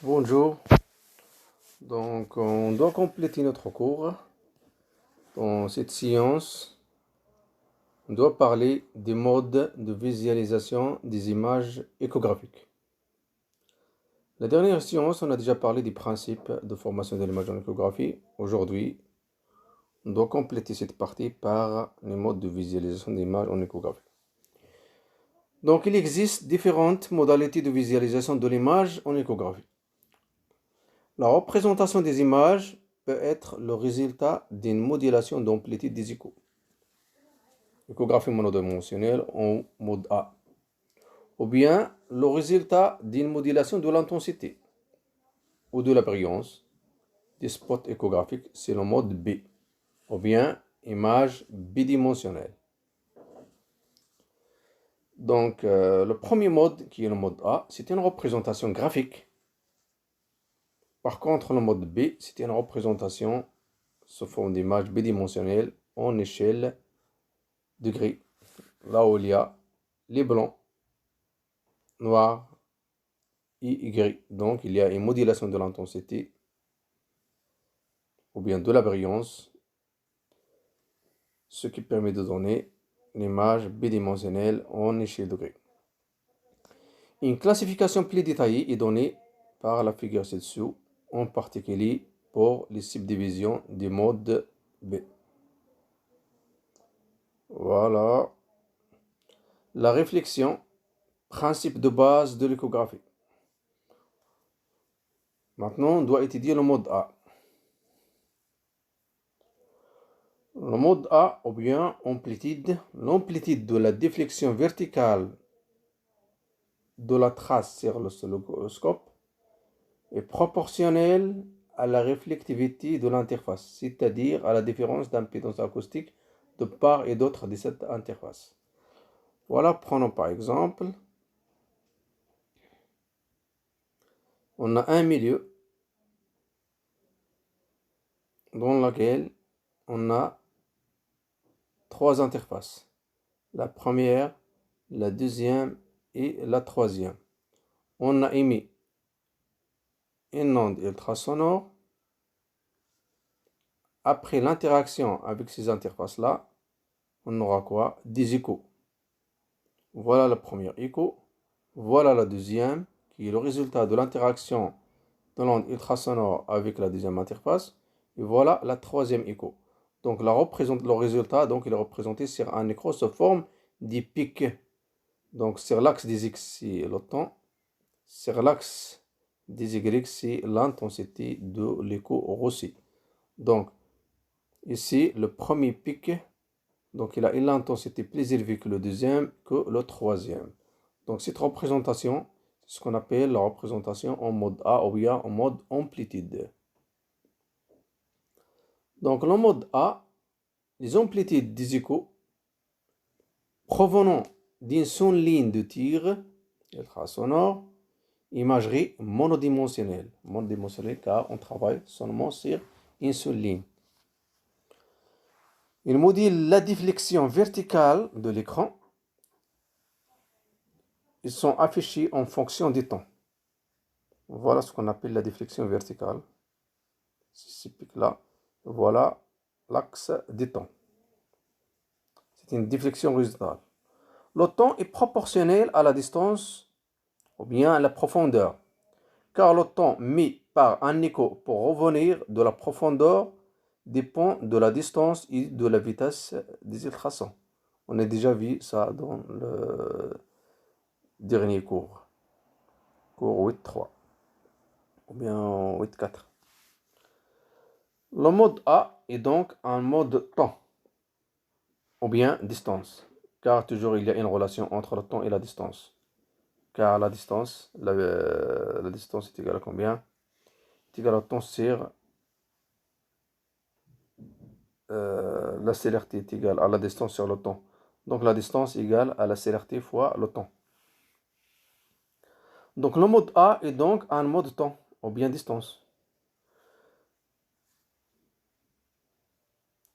Bonjour, donc on doit compléter notre cours. Dans cette séance, on doit parler des modes de visualisation des images échographiques. La dernière séance, on a déjà parlé des principes de formation de l'image en échographie. Aujourd'hui, on doit compléter cette partie par les modes de visualisation des images en échographie. Donc il existe différentes modalités de visualisation de l'image en échographie. La représentation des images peut être le résultat d'une modulation d'amplitude des échos. Échographie monodimensionnelle en mode A. Ou bien le résultat d'une modulation de l'intensité ou de la brillance des spots échographiques, c'est le mode B. Ou bien image bidimensionnelle. Donc le premier mode qui est le mode A, c'est une représentation graphique. Par contre, le mode B, c'est une représentation sous forme d'image bidimensionnelle en échelle de gris. Là où il y a les blancs, noirs et gris. Donc, il y a une modulation de l'intensité ou bien de la brillance, ce qui permet de donner l'image bidimensionnelle en échelle de gris. Une classification plus détaillée est donnée par la figure ci-dessous, en particulier pour les subdivisions du mode B. Voilà. La réflexion, principe de base de l'échographie. Maintenant, on doit étudier le mode A. Le mode A, ou bien amplitude, l'amplitude de la déflexion verticale de la trace sur l'oscilloscope est proportionnelle à la réflectivité de l'interface, c'est-à-dire à la différence d'impédance acoustique de part et d'autre de cette interface. Voilà, prenons par exemple, on a un milieu dans lequel on a trois interfaces. La première, la deuxième et la troisième. On a émis une onde ultrasonore. Après l'interaction avec ces interfaces-là, on aura quoi? Des échos. Voilà le premier écho. Voilà la deuxième, qui est le résultat de l'interaction de l'onde ultrasonore avec la deuxième interface. Et voilà la troisième écho. Donc le résultat, donc, il est représenté sur un écran sous forme des pics. Donc sur l'axe des X, c'est le temps. Sur l'axe des Y, c'est l'intensité de l'écho reçu. Donc ici, le premier pic, donc il a une intensité plus élevée que le deuxième, que le troisième. Donc cette représentation, c'est ce qu'on appelle la représentation en mode A ou bien en mode amplitude. Donc le mode A, les amplitudes des échos provenant d'une seule ligne de tir ultrasonore, imagerie monodimensionnelle. Monodimensionnelle car on travaille seulement sur une seule ligne. Il module la déflexion verticale de l'écran. Ils sont affichés en fonction du temps. Voilà ce qu'on appelle la déflexion verticale. Ces pics-là, voilà l'axe du temps. C'est une déflexion horizontale. Le temps est proportionnel à la distance ou bien à la profondeur, car le temps mis par un écho pour revenir de la profondeur dépend de la distance et de la vitesse des ultrasons. On a déjà vu ça dans le dernier cours 8.3 ou bien 8.4. Le mode A est donc un mode temps ou bien distance, car toujours il y a une relation entre le temps et la distance. Car la distance, la distance est égale à combien? Est égale au temps sur la célérité est égale à la distance sur le temps. Donc la distance est égale à la célérité fois le temps. Donc le mode A est donc un mode temps ou bien distance.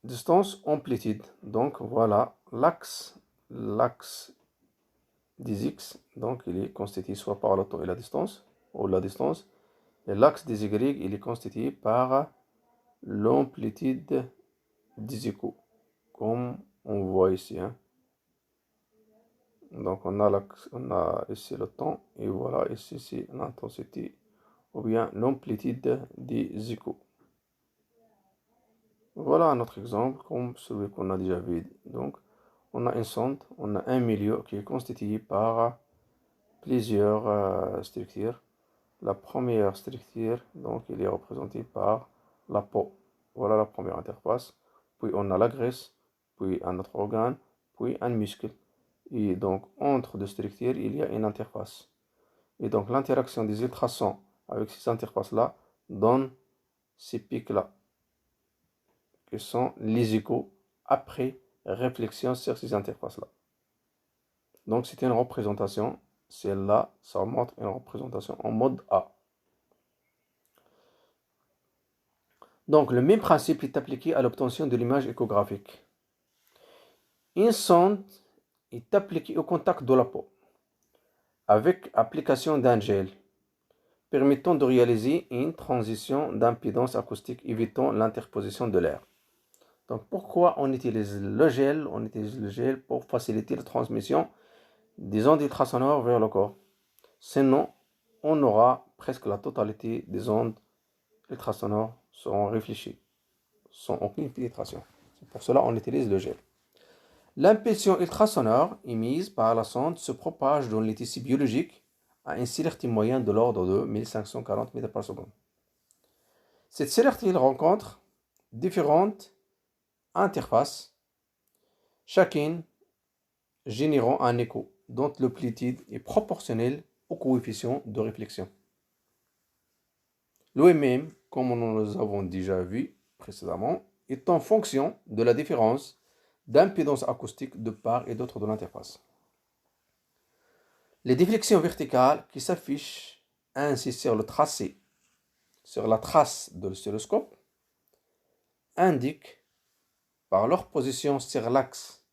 Distance, amplitude. Donc voilà l'axe des X. Donc il est constitué soit par le temps et la distance, ou la distance, Et l'axe des Y, il est constitué par l'amplitude des échos, comme on voit ici, hein. Donc on a ici le temps, et voilà, ici c'est l'intensité, ou bien l'amplitude des échos. Voilà un autre exemple, comme celui qu'on a déjà vu. Donc, on a une sonde, on a un milieu qui est constitué par plusieurs structures. La première structure, donc, il est représenté par la peau. Voilà la première interface. Puis on a la graisse, puis un autre organe, puis un muscle. Et donc, entre deux structures, il y a une interface. Et donc, l'interaction des ultrasons avec ces interfaces-là donne ces pics-là, que sont les échos après réflexion sur ces interfaces-là. Donc c'est une représentation, celle-là, ça montre une représentation en mode A. Donc le même principe est appliqué à l'obtention de l'image échographique. Une sonde est appliquée au contact de la peau avec application d'un gel permettant de réaliser une transition d'impédance acoustique évitant l'interposition de l'air. Donc pourquoi on utilise le gel? On utilise le gel pour faciliter la transmission des ondes ultrasonores vers le corps. Sinon, on aura presque la totalité des ondes ultrasonores seront réfléchies, sans aucune pénétration. C'est pour cela qu'on utilise le gel. L'impulsion ultrasonore émise par la sonde se propage dans les tissus biologiques à une célérité moyenne de l'ordre de 1540 mètres par seconde. Cette célérité rencontre différentes interfaces, chacune générant un écho dont l'amplitude est proportionnelle au coefficient de réflexion. L'OMM, comme nous avons déjà vu précédemment, est en fonction de la différence d'impédance acoustique de part et d'autre de l'interface. Les déflexions verticales qui s'affichent ainsi sur le tracé, sur la trace de l'oscilloscope, indiquent par leur position sur l'axe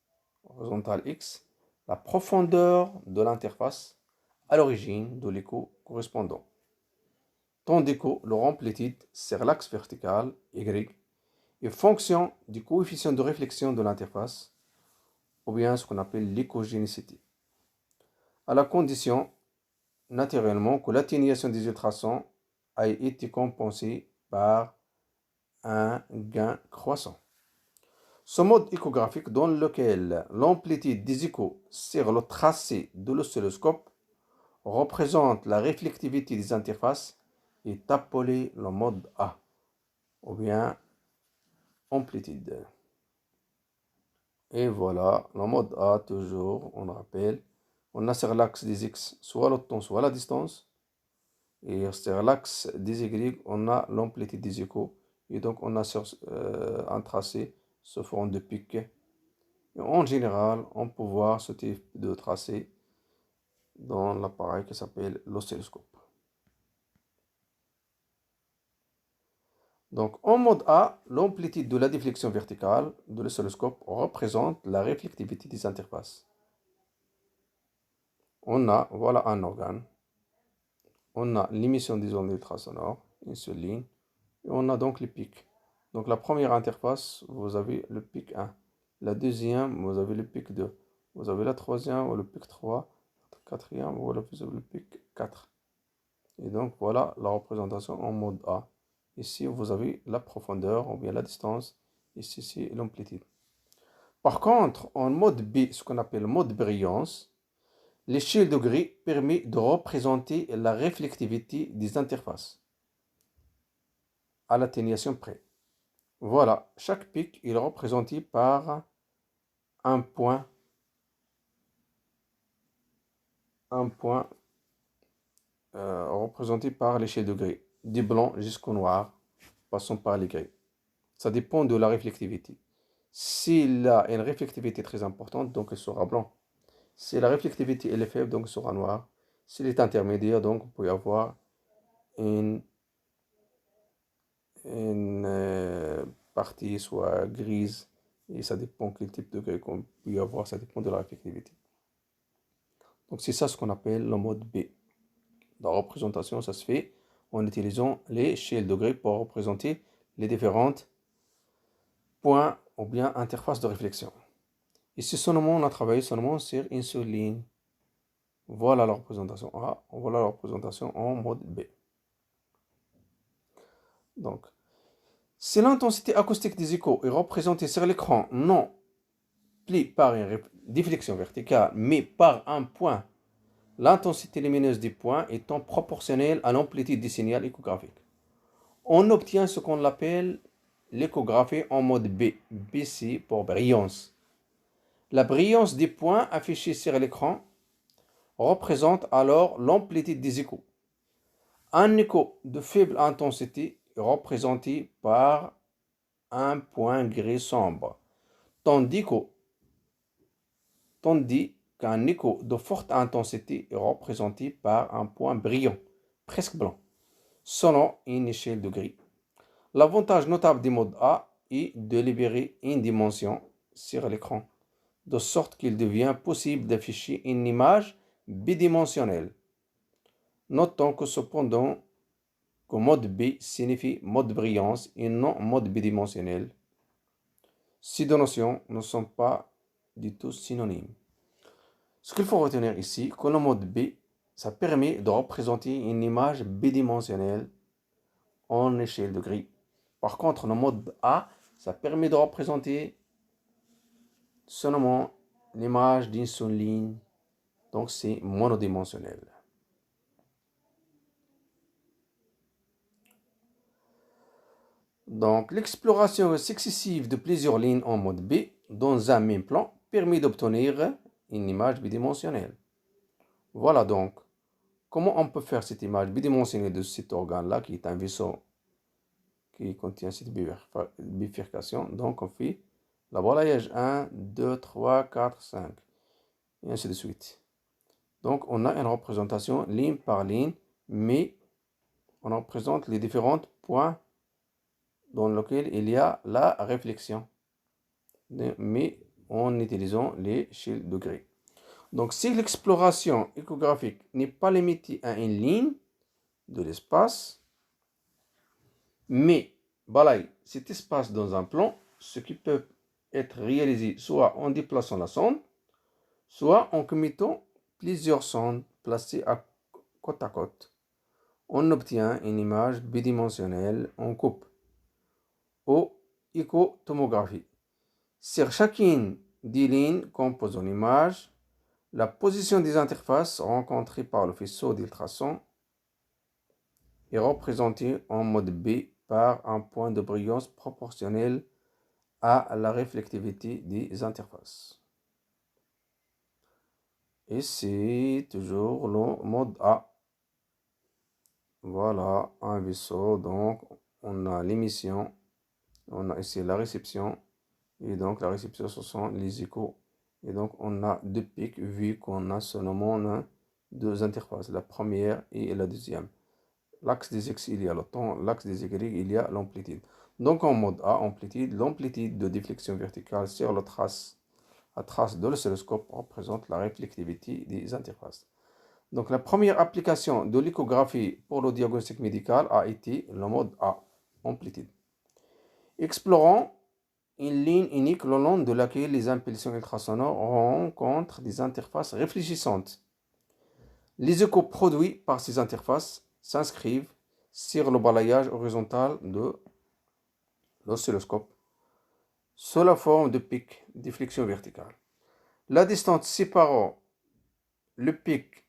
horizontal X la profondeur de l'interface à l'origine de l'écho correspondant, tandis que leur amplitude sur l'axe vertical Y est fonction du coefficient de réflexion de l'interface, ou bien ce qu'on appelle l'échogénicité, à la condition, naturellement, que l'atténuation des ultrasons ait été compensée par un gain croissant. Ce mode échographique dans lequel l'amplitude des échos sur le tracé de l'oscilloscope représente la réflectivité des interfaces est appelé le mode A, ou bien amplitude. Et voilà, le mode A, toujours, on rappelle, on a sur l'axe des X soit le temps, soit la distance. Et sur l'axe des Y, on a l'amplitude des échos. Et donc, on a sur un tracé sous forme de pic. Et en général, on peut voir ce type de tracé dans l'appareil qui s'appelle l'oscilloscope. Donc, en mode A, l'amplitude de la déflexion verticale de l'oscilloscope représente la réflectivité des interfaces. On a, voilà un organe. On a l'émission des ondes ultrasonores, une seule ligne. Et on a donc les pics. Donc la première interface, vous avez le pic 1. La deuxième, vous avez le pic 2. Vous avez la troisième, ou le pic 3. La quatrième, vous avez le pic 4. Et donc voilà la représentation en mode A. Ici, vous avez la profondeur, ou bien la distance. Ici, c'est l'amplitude. Par contre, en mode B, ce qu'on appelle mode brillance, l'échelle de gris permet de représenter la réflectivité des interfaces à l'atténuation près. Voilà, chaque pic est représenté par un point représenté par l'échelle de gris, du blanc jusqu'au noir, passant par les gris. Ça dépend de la réflectivité. S'il a une réflectivité très importante, donc il sera blanc. Si la réflectivité est faible, donc il sera noir. S'il est intermédiaire, donc vous pouvez avoir une partie soit grise, et ça dépend quel type de gris qu'on peut avoir, ça dépend de la réflectivité. Donc c'est ça ce qu'on appelle le mode B. La représentation, ça se fait en utilisant l'échelle de Gray pour représenter les différents points ou bien interfaces de réflexion. Ici seulement, on a travaillé seulement sur une seule ligne. Voilà la représentation A, voilà la représentation en mode B. Donc, si l'intensité acoustique des échos est représentée sur l'écran non plus par une déflexion verticale, mais par un point, l'intensité lumineuse des points étant proportionnelle à l'amplitude du signal échographique. On obtient ce qu'on appelle l'échographie en mode B, BC pour brillance. La brillance des points affichés sur l'écran représente alors l'amplitude des échos. Un écho de faible intensité est représenté par un point gris sombre, tandis qu'un écho de forte intensité est représenté par un point brillant, presque blanc, selon une échelle de gris. L'avantage notable du mode A est de libérer une dimension sur l'écran, de sorte qu'il devient possible d'afficher une image bidimensionnelle. Notons que cependant, que mode B signifie mode brillance et non mode bidimensionnel. Ces deux notions ne sont pas du tout synonymes. Ce qu'il faut retenir ici, que le mode B, ça permet de représenter une image bidimensionnelle en échelle de gris. Par contre, le mode A, ça permet de représenter seulement l'image d'une seule ligne. Donc, c'est monodimensionnel. Donc, l'exploration successive de plusieurs lignes en mode B dans un même plan permet d'obtenir une image bidimensionnelle. Voilà donc comment on peut faire cette image bidimensionnelle de cet organe-là qui est un vaisseau qui contient cette bifurcation. Donc, on fait la balayage 1, 2, 3, 4, 5 et ainsi de suite. Donc, on a une représentation ligne par ligne, mais on représente les différents points dans lesquels il y a la réflexion, mais en utilisant l'échelle de Gray. Donc, si l'exploration échographique n'est pas limitée à une ligne de l'espace, mais balaye cet espace dans un plan, ce qui peut être réalisé soit en déplaçant la sonde, soit en commettant plusieurs sondes placées côte à côte, on obtient une image bidimensionnelle en coupe ou échotomographie. Sur chacune des lignes composant l'image, la position des interfaces rencontrées par le faisceau d'ultrasons est représentée en mode B par un point de brillance proportionnel à la réflectivité des interfaces. Et c'est toujours le mode A. Voilà un vaisseau, donc on a l'émission, on a ici la réception, et donc la réception ce sont les échos. Et donc on a deux pics vu qu'on a seulement deux interfaces, la première et la deuxième. L'axe des X, il y a le temps, l'axe des Y, il y a l'amplitude. Donc en mode A, amplitude, l'amplitude de déflexion verticale sur la trace de l'oscilloscope représente la réflectivité des interfaces. Donc la première application de l'échographie pour le diagnostic médical a été le mode A, amplitude. Explorons une ligne unique le long de laquelle les impulsions ultrasonores rencontrent des interfaces réfléchissantes. Les échos produits par ces interfaces s'inscrivent sur le balayage horizontal de l'oscilloscope sous la forme de pics de déflexion verticale. La distance séparant le pic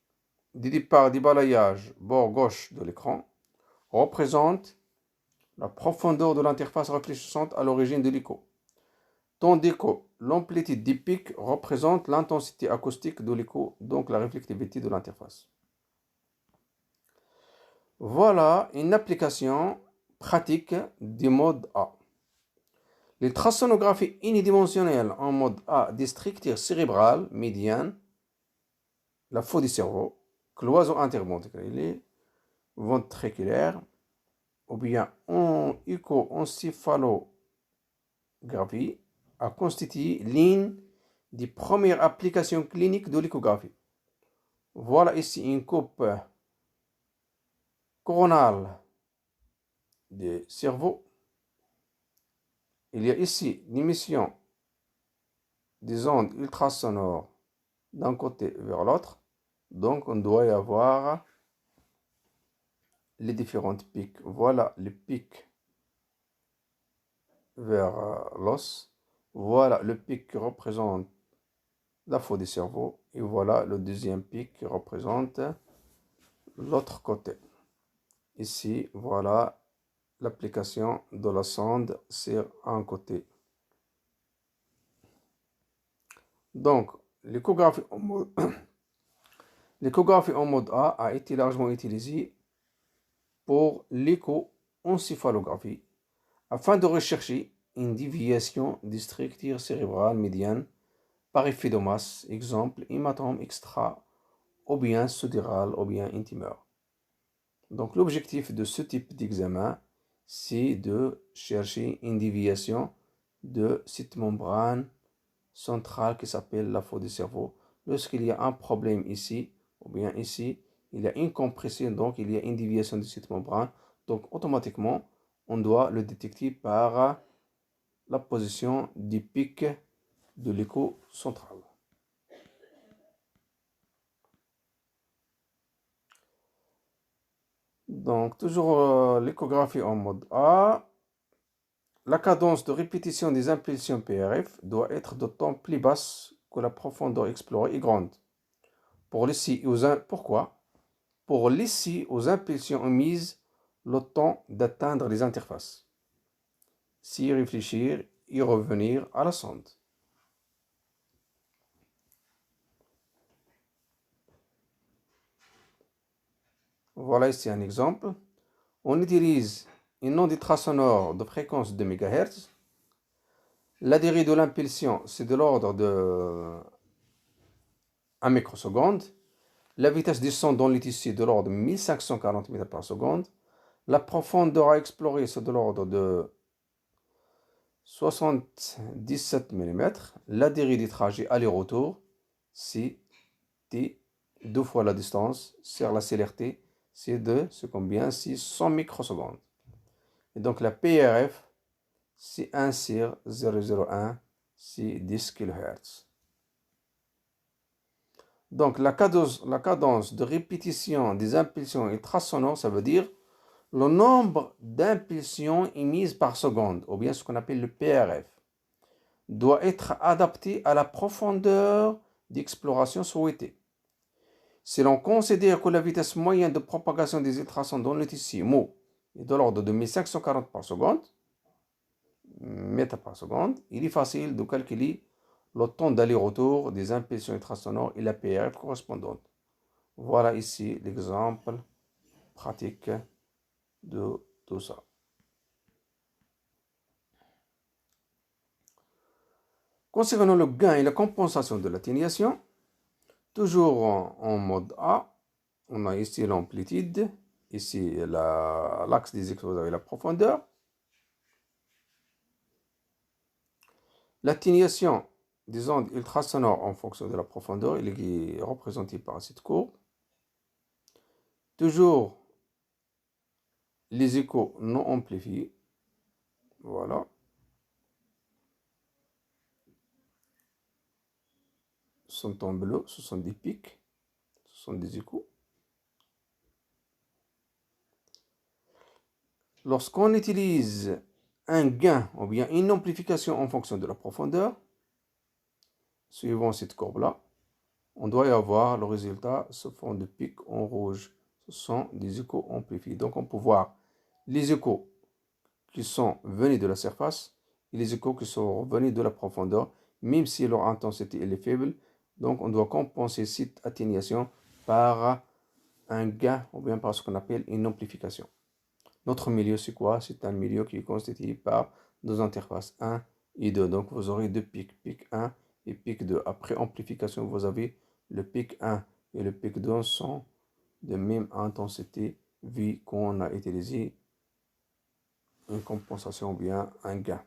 du départ du balayage bord gauche de l'écran représente la profondeur de l'interface réfléchissante à l'origine de l'écho, tandis que l'amplitude des pics représente l'intensité acoustique de l'écho, donc la réflectivité de l'interface. Voilà une application pratique du mode A. L'ultrasonographie unidimensionnelle en mode A des structures cérébrales médianes, la fosse du cerveau, cloison interventriculaire, ventriculaire, ou bien en échoencéphalographie, a constitué l'une des premières applications cliniques de l'échographie. Voilà ici une coupe coronale du cerveau. Il y a ici l'émission des ondes ultrasonores d'un côté vers l'autre. Donc, on doit y avoir les différentes pics. Voilà le pic vers l'os. Voilà le pic qui représente la faute du cerveau. Et voilà le deuxième pic qui représente l'autre côté. Ici, voilà l'application de la sonde sur un côté. Donc, l'échographie en mode, l'échographie en mode A a été largement utilisée pour l'échoencéphalographie afin de rechercher une déviation des structures cérébrales médianes par effet de masse, exemple hématome extra, ou bien sidéral, ou bien intimeur. Donc l'objectif de ce type d'examen, c'est de chercher une déviation de cette membrane centrale qui s'appelle la faute du cerveau. Lorsqu'il y a un problème ici, ou bien ici, il y a une compression, donc il y a une déviation de cette membrane. Donc automatiquement, on doit le détecter par la position du pic de l'écho central. Donc toujours l'échographie en mode A. La cadence de répétition des impulsions PRF doit être d'autant plus basse que la profondeur explorée est grande. Pourquoi? Pour laisser aux impulsions émises le temps d'atteindre les interfaces. S'y réfléchir et revenir à la sonde. Voilà ici un exemple. On utilise une onde ultrasonore de fréquence de MHz. La durée de l'impulsion, c'est de l'ordre de 1 microseconde. La vitesse du son dans les tissus est de l'ordre de 1540 mètres par seconde. La profondeur à explorer, c'est de l'ordre de 77 mm. La durée du trajet aller-retour, c'est t, 2 fois la distance, sur la célérité, c'est combien? C'est 100 microsecondes. Et donc la PRF, c'est 1 sur 001, c'est 10 kHz. Donc la cadence de répétition des impulsions ultrasonores, ça veut dire le nombre d'impulsions émises par seconde, ou bien ce qu'on appelle le PRF, doit être adapté à la profondeur d'exploration souhaitée. Si l'on considère que la vitesse moyenne de propagation des ultrasons dans le tissu mou est de l'ordre de 1540 mètres par seconde, il est facile de calculer le temps d'aller-retour des impulsions ultrasonores et la PRF correspondante. Voilà ici l'exemple pratique de tout ça. Concernant le gain et la compensation de l'atténuation, toujours en mode A, on a ici l'amplitude, ici l'axe des exposés et la profondeur. L'atténuation des ondes ultrasonores en fonction de la profondeur, il est représenté par cette courbe. Toujours les échos non amplifiés. Voilà. Sont en bleu, ce sont des pics, ce sont des échos. Lorsqu'on utilise un gain ou bien une amplification en fonction de la profondeur, suivant cette courbe-là, on doit y avoir le résultat sous forme de pics en rouge. Ce sont des échos amplifiés. Donc on peut voir les échos qui sont venus de la surface et les échos qui sont venus de la profondeur, même si leur intensité est faible. Donc on doit compenser cette atténuation par un gain ou bien par ce qu'on appelle une amplification. Notre milieu, c'est quoi? C'est un milieu qui est constitué par deux interfaces 1 et 2. Donc vous aurez deux pics, pic 1 et pic 2. Après amplification, vous avez le pic 1 et le pic 2 sont de même intensité vu qu'on a utilisé une compensation ou bien un gain.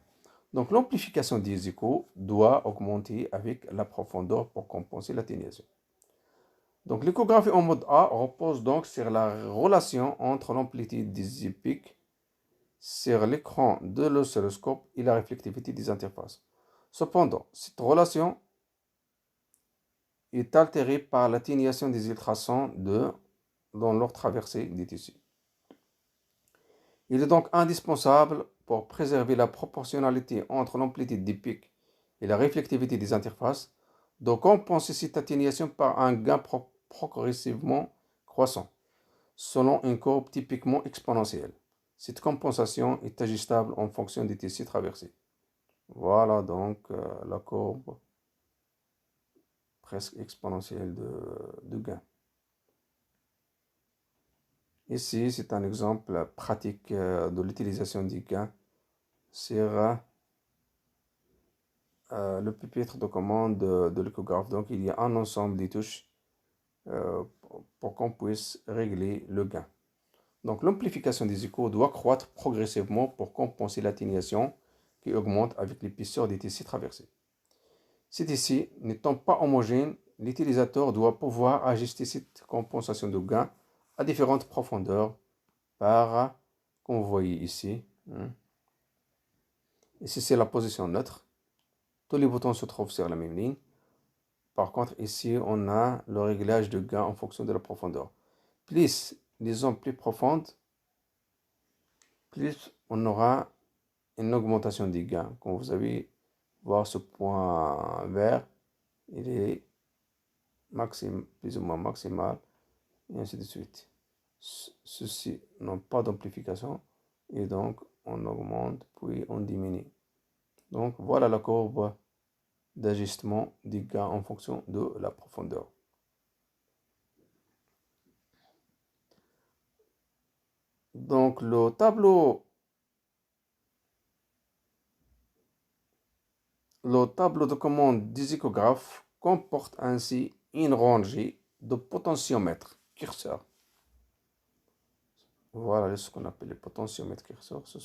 Donc l'amplification des échos doit augmenter avec la profondeur pour compenser l'atténuation. Donc l'échographie en mode A repose donc sur la relation entre l'amplitude des pics sur l'écran de l'oscilloscope et la réflectivité des interfaces. Cependant, cette relation est altérée par l'atténuation des ultrasons dans leur traversée des tissus. Il est donc indispensable pour préserver la proportionnalité entre l'amplitude des pics et la réflectivité des interfaces de compenser cette atténuation par un gain progressivement croissant, selon une courbe typiquement exponentielle. Cette compensation est ajustable en fonction des tissus traversés. Voilà donc la courbe presque exponentielle de gain. Ici, c'est un exemple pratique de l'utilisation du gain sur le pupitre de commande de l'échographe. Donc, il y a un ensemble de touches pour qu'on puisse régler le gain. Donc, l'amplification des échos doit croître progressivement pour compenser l'atténuation qui augmente avec l'épaisseur des tissus traversés. Ces tissus n'étant pas homogènes, l'utilisateur doit pouvoir ajuster cette compensation de gain à différentes profondeurs comme vous voyez ici. Ici, c'est la position neutre. Tous les boutons se trouvent sur la même ligne. Par contre, ici, on a le réglage de gain en fonction de la profondeur. Plus les zones plus profondes, plus on aura une augmentation des gains. Comme vous avez voir ce point vert, il est plus ou moins maximal, et ainsi de suite. Ceux-ci n'ont pas d'amplification, et donc on augmente, puis on diminue. Donc voilà la courbe d'ajustement des gains en fonction de la profondeur. Donc le tableau de commande des échographes comporte ainsi une rangée de potentiomètres curseurs. Voilà ce qu'on appelle les potentiomètres curseurs. Ce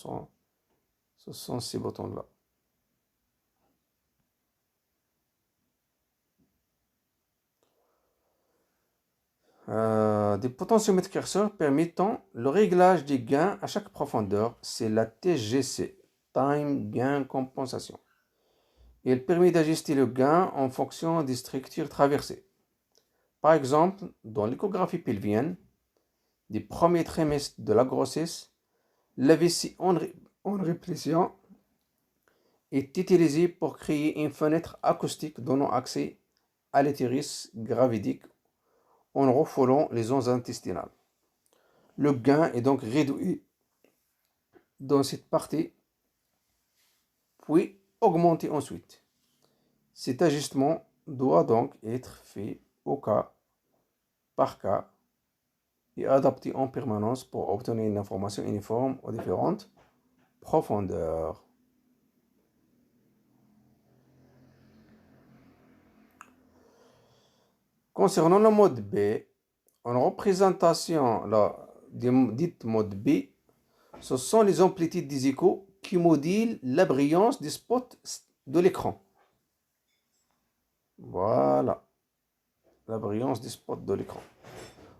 sont ces boutons-là. Des potentiomètres curseurs permettant le réglage des gains à chaque profondeur, c'est la TGC, Time Gain Compensation. Il permet d'ajuster le gain en fonction des structures traversées. Par exemple, dans l'échographie pelvienne, des premiers trimestres de la grossesse, la vessie en réplétion est utilisée pour créer une fenêtre acoustique donnant accès à l'utérus gravidique en refoulant les ondes intestinales. Le gain est donc réduit dans cette partie, puis augmenté ensuite. Cet ajustement doit donc être fait au cas par cas et adapté en permanence pour obtenir une information uniforme aux différentes profondeurs. Concernant le mode B, en représentation dite mode B, ce sont les amplitudes des échos qui modulent la brillance des spots de l'écran. Voilà, la brillance des spots de l'écran.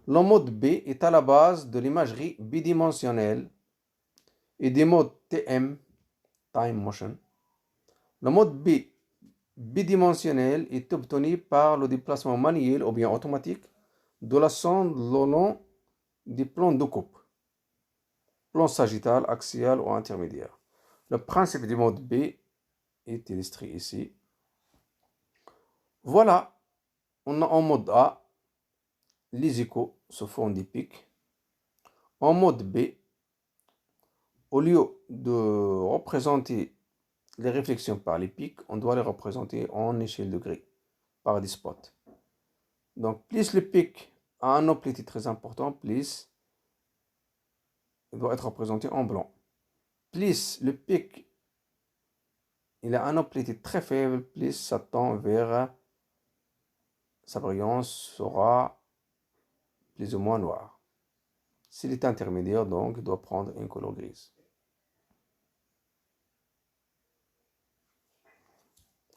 Le mode B est à la base de l'imagerie bidimensionnelle et des modes TM, Time Motion. Le mode B bidimensionnel est obtenu par le déplacement manuel ou bien automatique de la sonde le long des plans de coupe, plan sagittal, axial ou intermédiaire. Le principe du mode B est illustré ici. Voilà, on a en mode A, les échos se font des pics. En mode B, au lieu de représenter les réflexions par les pics, on doit les représenter en échelle de gris, par des spots. Donc, plus le pic a un amplitude très important, plus il doit être représenté en blanc. Plus le pic il a un amplitude très faible, plus ça tend vers sa brillance sera plus ou moins noire. S'il est intermédiaire, donc, il doit prendre une couleur grise.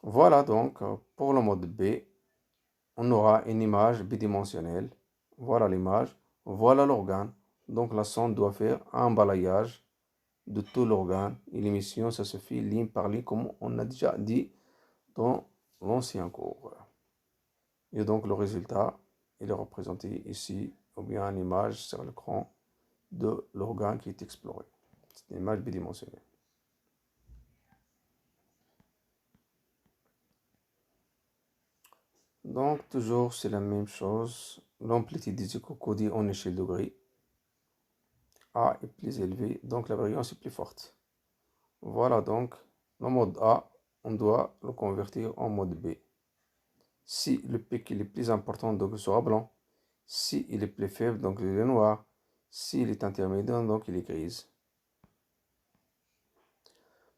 Voilà donc pour le mode B. on aura une image bidimensionnelle. Voilà l'image, voilà l'organe. Donc la sonde doit faire un balayage de tout l'organe. Et l'émission, ça se fait ligne par ligne, comme on a déjà dit dans l'ancien cours. Et donc le résultat, il est représenté ici, ou bien en image sur l'écran de l'organe qui est exploré. C'est une image bidimensionnelle. Donc toujours c'est la même chose. L'amplitude des échocodis en échelle de gris. A est plus élevé, donc la variance est plus forte. Voilà donc le mode A, on doit le convertir en mode B. Si le pic il est plus important, donc il sera blanc. Si il est plus faible, donc il est noir. Si il est intermédiaire, donc il est grise.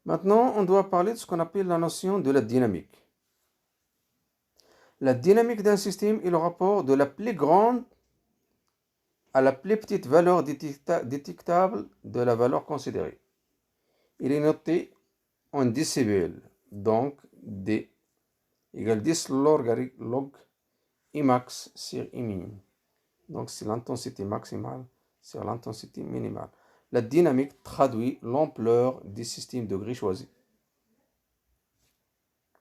Maintenant, on doit parler de ce qu'on appelle la notion de la dynamique. La dynamique d'un système est le rapport de la plus grande à la plus petite valeur détectable de la valeur considérée. Il est noté en décibels, donc D égale 10 log Imax sur Imin. Donc c'est l'intensité maximale sur l'intensité minimale. La dynamique traduit l'ampleur du système de gris choisi.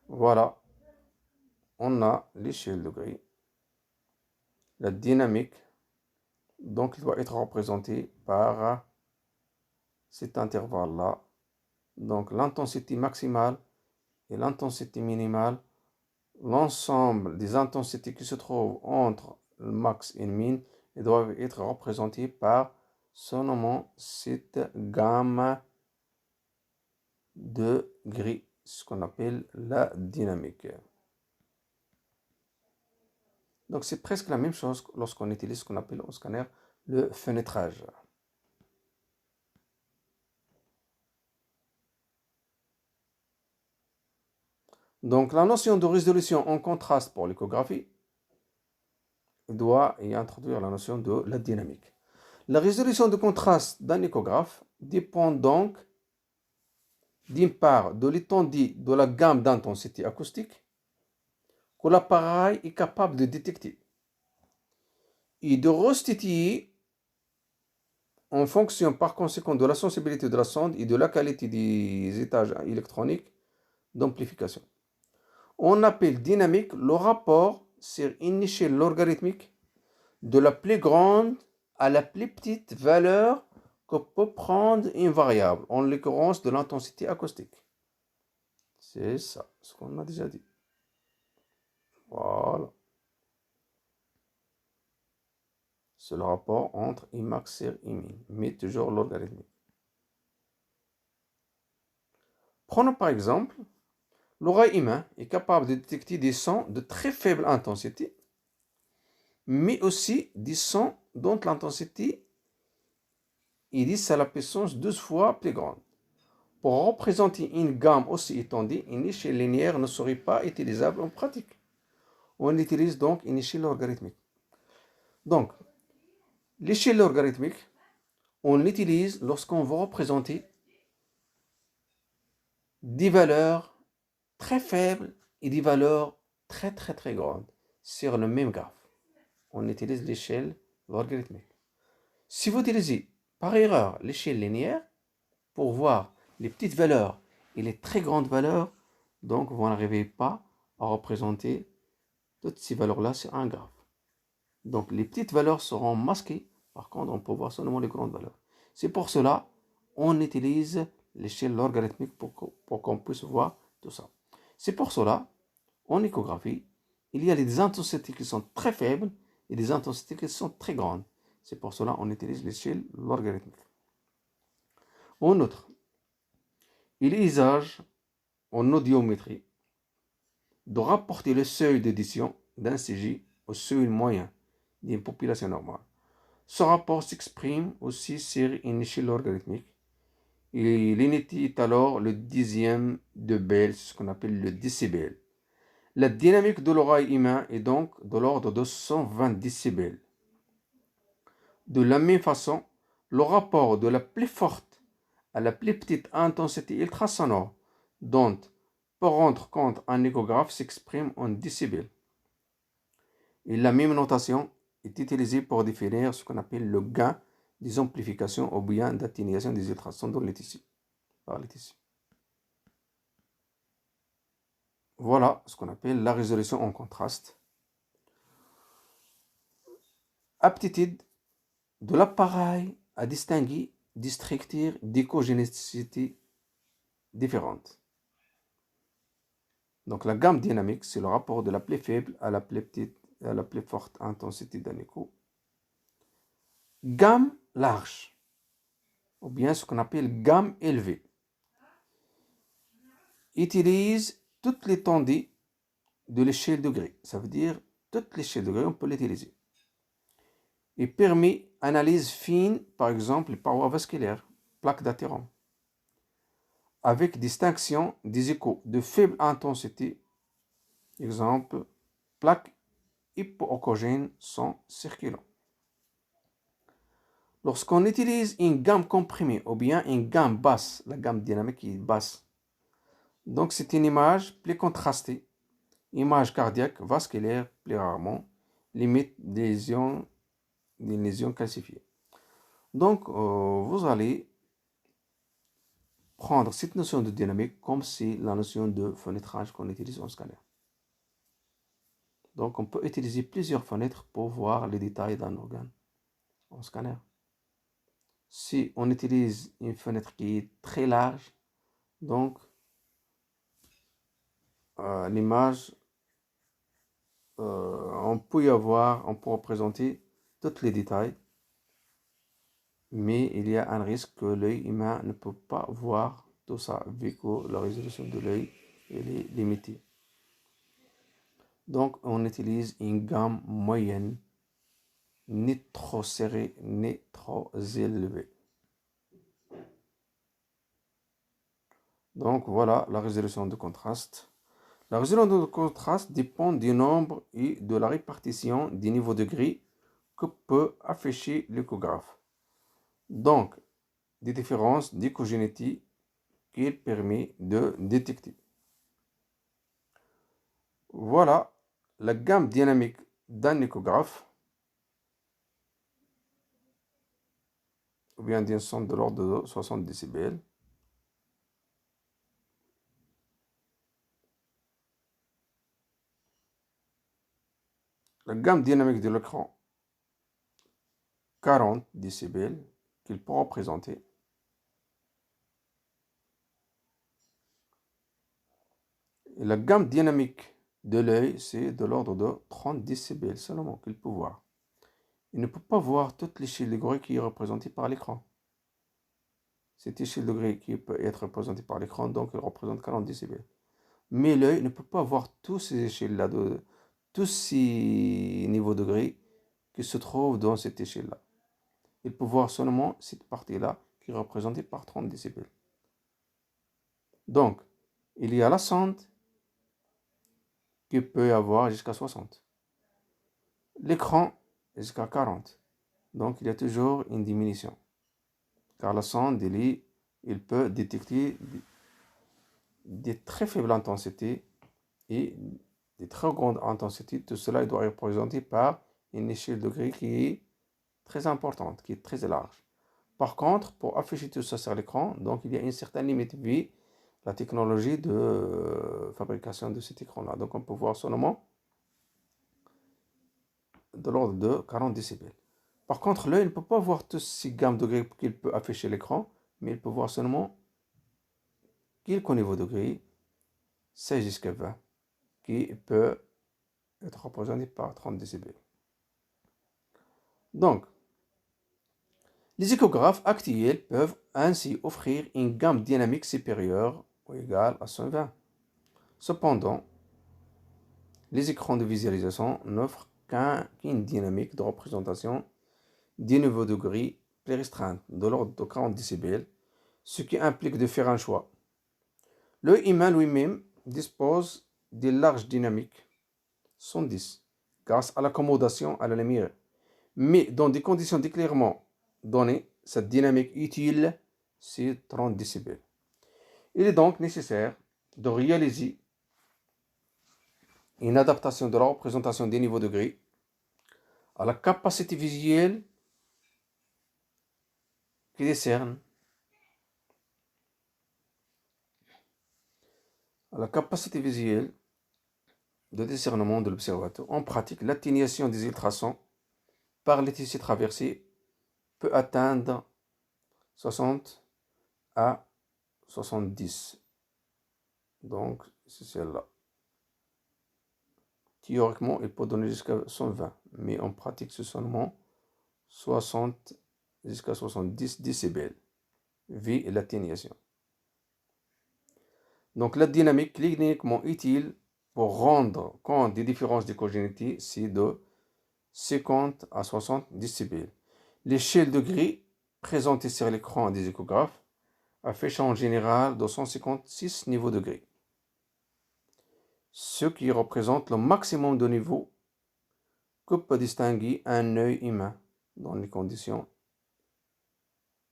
Voilà, on a l'échelle de gris. La dynamique, donc, il doit être représenté par cet intervalle-là. Donc l'intensité maximale et l'intensité minimale, l'ensemble des intensités qui se trouvent entre le max et le min, ils doivent être représentés par ce nom, cette gamme de gris, ce qu'on appelle la dynamique. Donc c'est presque la même chose lorsqu'on utilise ce qu'on appelle au scanner le fenêtrage. Donc la notion de résolution en contraste pour l'échographie doit y introduire la notion de la dynamique. La résolution de contraste d'un échographe dépend donc d'une part de l'étendue de la gamme d'intensité acoustique que l'appareil est capable de détecter et de restituer en fonction par conséquent de la sensibilité de la sonde et de la qualité des étages électroniques d'amplification. On appelle dynamique le rapport sur une échelle logarithmique de la plus grande à la plus petite valeur que peut prendre une variable, en l'occurrence de l'intensité acoustique. C'est ça, ce qu'on a déjà dit. Voilà. C'est le rapport entre Imax et Imin, mais toujours logarithmique. Prenons par exemple, l'oreille humaine est capable de détecter des sons de très faible intensité, mais aussi des sons dont l'intensité est 10 à la puissance 12 fois plus grande. Pour représenter une gamme aussi étendue, une échelle linéaire ne serait pas utilisable en pratique. On utilise donc une échelle logarithmique. Donc, l'échelle logarithmique, on l'utilise lorsqu'on veut représenter des valeurs très faibles et des valeurs très grandes sur le même graphe. On utilise l'échelle logarithmique. Si vous utilisez par erreur l'échelle linéaire pour voir les petites valeurs et les très grandes valeurs, donc vous n'arrivez pas à représenter toutes ces valeurs-là sur un graphe. Donc les petites valeurs seront masquées, par contre on peut voir seulement les grandes valeurs. C'est pour cela on utilise l'échelle logarithmique pour qu'on puisse voir tout ça. C'est pour cela, en échographie, il y a des intensités qui sont très faibles et des intensités qui sont très grandes. C'est pour cela qu'on utilise l'échelle logarithmique. En outre, il est usage en audiométrie de rapporter le seuil d'édition d'un CJ au seuil moyen d'une population normale. Ce rapport s'exprime aussi sur une échelle logarithmique. Et l'unité est alors le dixième de Bell, ce qu'on appelle le décibel. La dynamique de l'oreille humaine est donc de l'ordre de 120 décibels. De la même façon, le rapport de la plus forte à la plus petite intensité ultrasonore dont peut rendre compte un échographe s'exprime en décibels. Et la même notation est utilisée pour définir ce qu'on appelle le gain des amplifications ou bien d'atténuation des ultrasons dans les tissus, par les tissus. Voilà ce qu'on appelle la résolution en contraste. Aptitude de l'appareil à distinguer des structures d'écogénécité différentes. Donc la gamme dynamique, c'est le rapport de la plus faible à la plus petite, à la plus forte intensité d'un écho. Gamme large, ou bien ce qu'on appelle gamme élevée, utilise toute l'étendue de l'échelle de Gray. Ça veut dire toute l'échelle de Gray, on peut l'utiliser. Et permet analyse fine, par exemple, les parois vasculaires, plaques d'athéron, avec distinction des échos de faible intensité, exemple, plaques hypoéchogènes sont circulants. Lorsqu'on utilise une gamme comprimée ou bien une gamme basse, la gamme dynamique est basse, donc c'est une image plus contrastée, image cardiaque, vasculaire, plus rarement, limite des lésions calcifiées. Donc, vous allez prendre cette notion de dynamique comme c'est la notion de fenêtrage qu'on utilise en scanner. Donc, on peut utiliser plusieurs fenêtres pour voir les détails d'un organe en scanner. Si on utilise une fenêtre qui est très large, donc l'image, on peut représenter tous les détails, mais il y a un risque que l'œil humain ne peut pas voir tout ça, vu que la résolution de l'œil est limitée. Donc, on utilise une gamme moyenne, ni trop serrée, ni trop élevée. Donc, voilà la résolution de contraste. La résolution de contraste dépend du nombre et de la répartition des niveaux de gris que peut afficher l'échographe. Donc, des différences d'écogénétique qu'il permet de détecter. Voilà la gamme dynamique d'un échographe, ou bien d'un son de l'ordre de 60 décibels. La gamme dynamique de l'écran, 40 décibels, qu'il peut représenter. Et la gamme dynamique de l'œil, c'est de l'ordre de 30 décibels seulement qu'il peut voir. Il ne peut pas voir toute l'échelle de Gray qui est représentée par l'écran. Cette échelle de Gray qui peut être représentée par l'écran, donc elle représente 40 décibels. Mais l'œil ne peut pas voir tous ces échelles-là, tous ces niveaux de Gray qui se trouvent dans cette échelle-là. Il peut voir seulement cette partie-là qui est représentée par 30 décibels. Donc, il y a la sonde qui peut avoir jusqu'à 60. L'écran jusqu'à 40. Donc, il y a toujours une diminution. Car la sonde, il peut détecter des très faibles intensités et des très grandes intensités. Tout cela doit être représenté par une échelle de Gray qui est très importante, qui est très large. Par contre, pour afficher tout ça sur l'écran, donc il y a une certaine limite vu la technologie de fabrication de cet écran-là. Donc on peut voir seulement de l'ordre de 40 décibels. Par contre, l'œil ne peut pas voir toutes ces gammes de Gray qu'il peut afficher l'écran, mais il peut voir seulement quelques niveaux de Gray, 16 jusqu'à 20, qui peut être représenté par 30 décibels. Donc, les échographes actuels peuvent ainsi offrir une gamme dynamique supérieure ou égale à 120. Cependant, les écrans de visualisation n'offrent qu'une dynamique de représentation des niveaux de gris plus restreinte, de l'ordre de 40 décibels, ce qui implique de faire un choix. L'œil humain lui-même dispose de larges dynamiques, 110, grâce à l'accommodation à la lumière. Mais dans des conditions d'éclairement données, cette dynamique utile, c'est 30 décibels. Il est donc nécessaire de réaliser une adaptation de la représentation des niveaux de gris à la capacité visuelle qui décerne, à la capacité visuelle de discernement de l'observateur. En pratique, l'atténuation des ultrasons par les tissus traversés peut atteindre 60 à 70. Donc, c'est celle-là. Théoriquement, il peut donner jusqu'à 120, mais en pratique, c'est seulement 60 jusqu'à 70 décibels, vu l'atténuation. Donc, la dynamique cliniquement utile pour rendre compte des différences d'échogénéité, c'est de 50 à 60 décibels. L'échelle de gris présentée sur l'écran des échographes affiche en général 256 niveaux de gris, ce qui représente le maximum de niveaux que peut distinguer un œil humain dans les conditions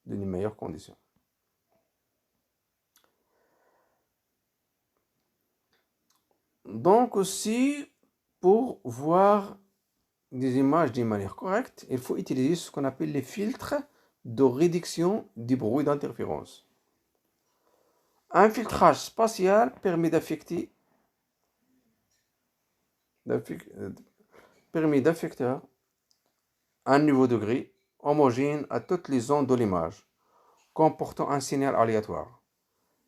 d'une meilleure condition. Donc aussi, pour voir des images d'une manière correcte, il faut utiliser ce qu'on appelle les filtres de réduction du bruit d'interférence. Un filtrage spatial permet d'affecter un niveau de gris homogène à toutes les zones de l'image, comportant un signal aléatoire,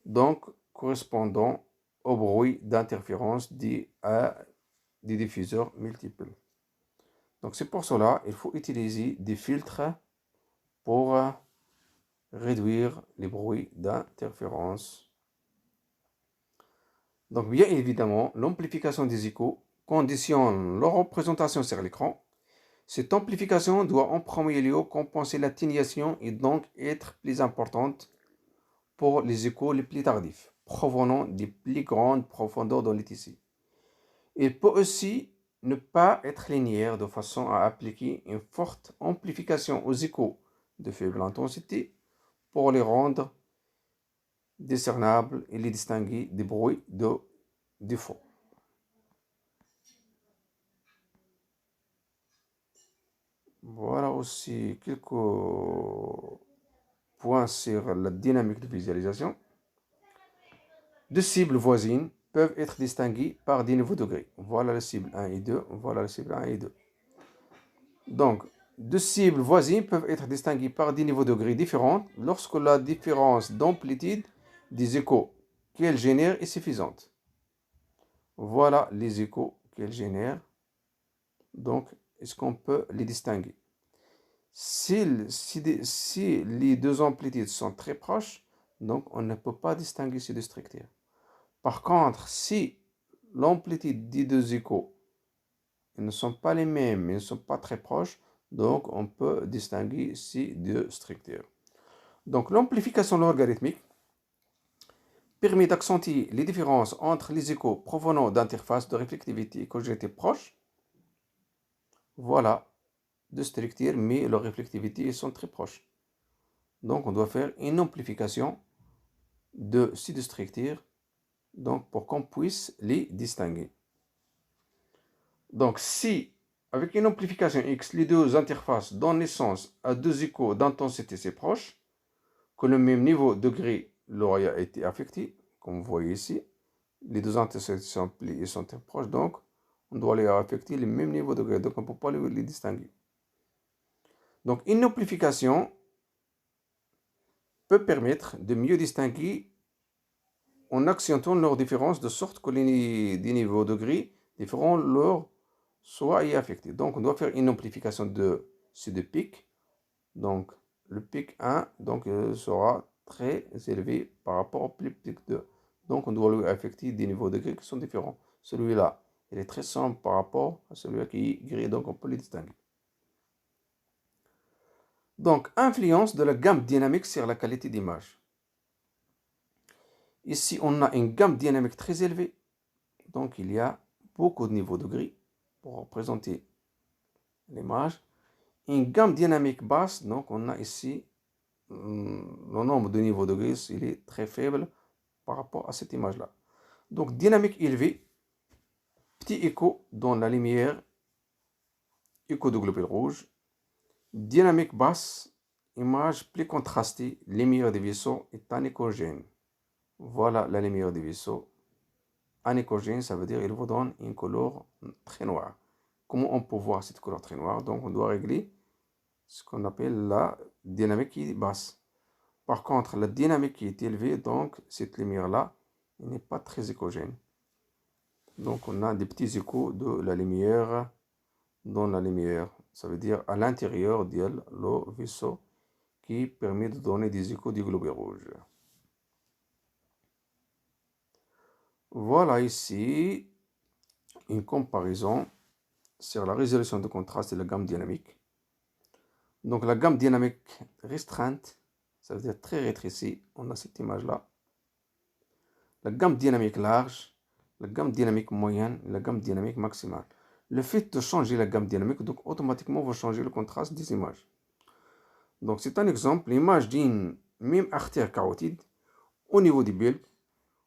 donc correspondant au bruit d'interférence à des diffuseurs multiples. Donc c'est pour cela qu'il faut utiliser des filtres pour réduire les bruits d'interférence. Donc bien évidemment, l'amplification des échos conditionne leur représentation sur l'écran. Cette amplification doit en premier lieu compenser l'atténuation et donc être plus importante pour les échos les plus tardifs, provenant des plus grandes profondeurs dans les tissus. Il peut aussi ne pas être linéaire de façon à appliquer une forte amplification aux échos de faible intensité pour les rendre discernables et les distinguer des bruits de défaut. Voilà aussi quelques points sur la dynamique de visualisation. Deux cibles voisines peuvent être distinguées par des niveaux de gris. Voilà la cible 1 et 2, voilà la cible 1 et 2. Donc, deux cibles voisines peuvent être distinguées par des niveaux de gris différents lorsque la différence d'amplitude des échos qu'elles génèrent est suffisante. Voilà les échos qu'elles génèrent. Donc, est-ce qu'on peut les distinguer? Si les deux amplitudes sont très proches, donc on ne peut pas distinguer ces deux structures. Par contre, si l'amplitude des deux échos ne sont pas les mêmes, ils ne sont pas très proches, donc on peut distinguer ces deux structures. Donc l'amplification logarithmique permet d'accentuer les différences entre les échos provenant d'interfaces de réflectivité et échogénéité proches. Voilà deux structures, mais leur réflectivité sont très proches. Donc on doit faire une amplification de ces deux structures, donc pour qu'on puisse les distinguer. Donc si avec une amplification X, les deux interfaces donnent naissance à deux échos d'intensité assez proches, que le même niveau de gris leur a été affecté, comme vous voyez ici, les deux interfaces sont très proches, donc on doit les affecter le même niveau de gris, donc on ne peut pas les distinguer. Donc une amplification peut permettre de mieux distinguer en accentuant leurs différences de sorte que des niveaux de gris différents leur soient affectés. Donc on doit faire une amplification de ces deux pics. Donc le pic 1 donc, sera très élevé par rapport au pic 2. Donc on doit lui affecter des niveaux de gris qui sont différents. Celui-là, il est très sombre par rapport à celui-là qui est gris, donc on peut les distinguer. Donc, influence de la gamme dynamique sur la qualité d'image. Ici, on a une gamme dynamique très élevée. Donc, il y a beaucoup de niveaux de gris pour représenter l'image. Une gamme dynamique basse, donc on a ici le nombre de niveaux de gris, il est très faible par rapport à cette image-là. Donc, dynamique élevée, petit écho dans la lumière écho de globule rouge. Dynamique basse, image plus contrastée, lumière des vaisseaux est anéchogène. Voilà la lumière des vaisseaux. Anéchogène, ça veut dire qu'il vous donne une couleur très noire. Comment on peut voir cette couleur très noire? Donc on doit régler ce qu'on appelle la dynamique qui est basse. Par contre, la dynamique qui est élevée, donc cette lumière-là, n'est pas très échogène. Donc on a des petits échos de la lumière dans la lumière. Ça veut dire à l'intérieur de le vaisseau qui permet de donner des échos du globe rouge. Voilà ici une comparaison sur la résolution de contraste et la gamme dynamique. Donc la gamme dynamique restreinte, ça veut dire très rétrécie, on a cette image-là. La gamme dynamique large, la gamme dynamique moyenne, la gamme dynamique maximale. Le fait de changer la gamme dynamique, donc automatiquement, va changer le contraste des images. Donc c'est un exemple, l'image d'une même artère carotide au niveau du bulbe,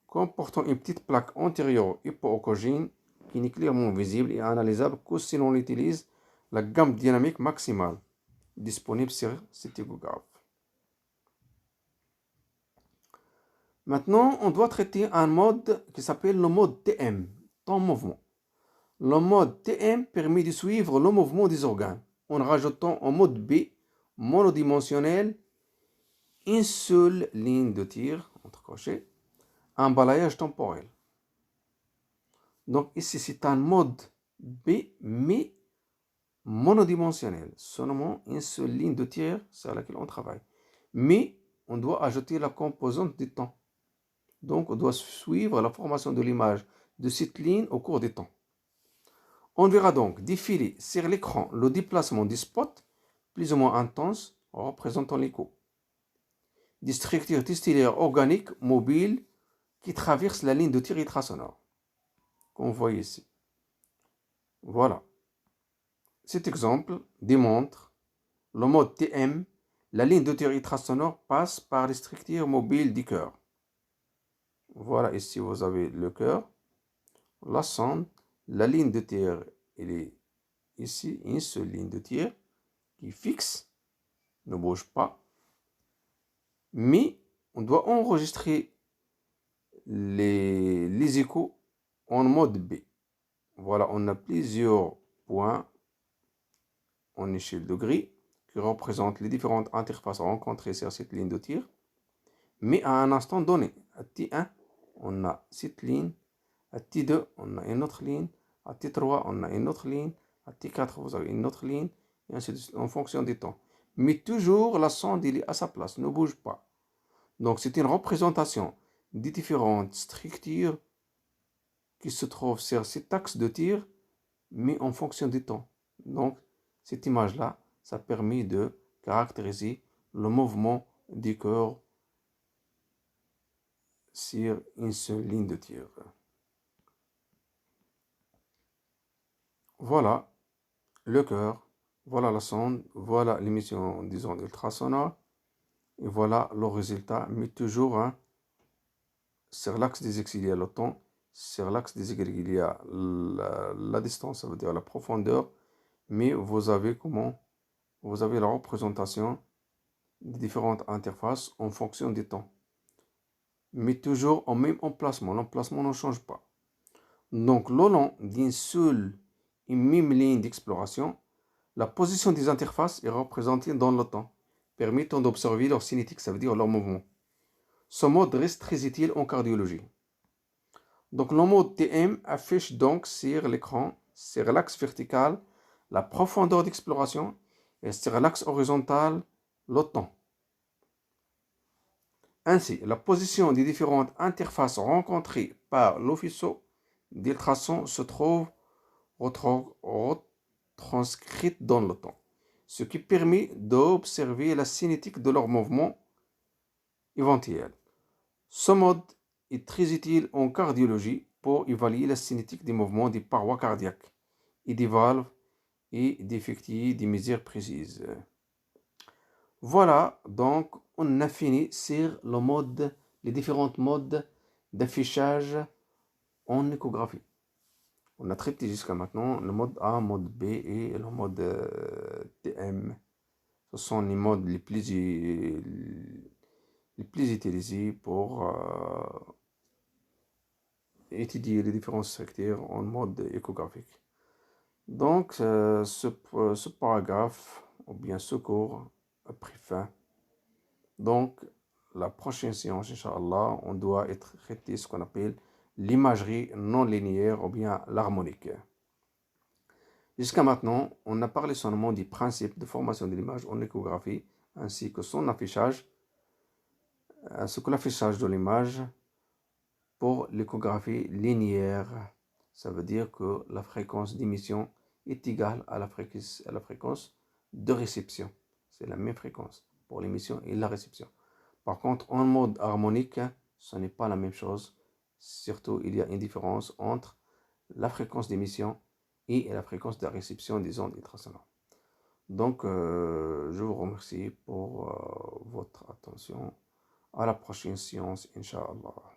comportant une petite plaque antérieure hypoéchogène qui n'est clairement visible et analysable que si l'on utilise la gamme dynamique maximale disponible sur cet échographe. Maintenant, on doit traiter un mode qui s'appelle le mode TM, temps mouvement. Le mode TM permet de suivre le mouvement des organes en rajoutant en mode B monodimensionnel une seule ligne de tir, entre crochets, un balayage temporel. Donc ici c'est un mode B mais monodimensionnel, seulement une seule ligne de tir sur laquelle on travaille. Mais on doit ajouter la composante du temps. Donc on doit suivre la formation de l'image de cette ligne au cours du temps. On verra donc défiler sur l'écran le déplacement des spots plus ou moins intenses représentant l'écho. Des structures testillaires organiques mobiles qui traversent la ligne de tir ultrasonore, qu'on voit ici. Voilà. Cet exemple démontre le mode TM. La ligne de tir ultrasonore passe par les structures mobiles du cœur. Voilà, ici vous avez le cœur, la sonde, la ligne de tir, elle est ici, une seule ligne de tir qui est fixe, ne bouge pas. Mais on doit enregistrer les échos en mode B. Voilà, on a plusieurs points en échelle de gris qui représentent les différentes interfaces rencontrées sur cette ligne de tir. Mais à un instant donné, à T1, on a cette ligne, à T2, on a une autre ligne, à T3, on a une autre ligne, à T4, vous avez une autre ligne, et ainsi de suite, en fonction du temps. Mais toujours, la sonde est à sa place, ne bouge pas. Donc, c'est une représentation des différentes structures qui se trouvent sur cet axe de tir, mais en fonction du temps. Donc, cette image-là, ça permet de caractériser le mouvement du corps sur une seule ligne de tir. Voilà le cœur, voilà la sonde, voilà l'émission des ondes ultrasonores, et voilà le résultat, mais toujours sur l'axe des x il y a le temps, sur l'axe des y il y a la distance, ça veut dire la profondeur, mais vous avez la représentation des différentes interfaces en fonction du temps. Mais toujours au même emplacement, l'emplacement ne change pas. Donc, le long d'une seule et même ligne d'exploration, la position des interfaces est représentée dans le temps, permettant d'observer leur cinétique, ça veut dire leur mouvement. Ce mode reste très utile en cardiologie. Donc, le mode TM affiche donc sur l'écran, sur l'axe vertical, la profondeur d'exploration et sur l'axe horizontal, le temps. Ainsi, la position des différentes interfaces rencontrées par le faisceau d'ultrasons se trouve retranscrite dans le temps, ce qui permet d'observer la cinétique de leur mouvement éventuel. Ce mode est très utile en cardiologie pour évaluer la cinétique des mouvements des parois cardiaques et des valves et d'effectuer des mesures précises. Voilà, donc on a fini sur les différents modes d'affichage en échographie. On a traité jusqu'à maintenant le mode A, le mode B et le mode TM. Ce sont les modes les plus utilisés pour étudier les différents secteurs en mode échographique. Donc, ce paragraphe, ou bien ce cours, a pris fin. Donc, la prochaine séance, Inch'Allah, on doit être traité ce qu'on appelle l'imagerie non linéaire ou bien l'harmonique. Jusqu'à maintenant, on a parlé seulement du principe de formation de l'image en échographie, ainsi que son affichage, ainsi que l'affichage de l'image pour l'échographie linéaire. Ça veut dire que la fréquence d'émission est égale à la fréquence de réception. C'est la même fréquence pour l'émission et la réception. Par contre, en mode harmonique, ce n'est pas la même chose. Surtout, il y a une différence entre la fréquence d'émission et la fréquence de réception des ondes ultrasonores. Donc, je vous remercie pour votre attention. À la prochaine séance, Inch'Allah.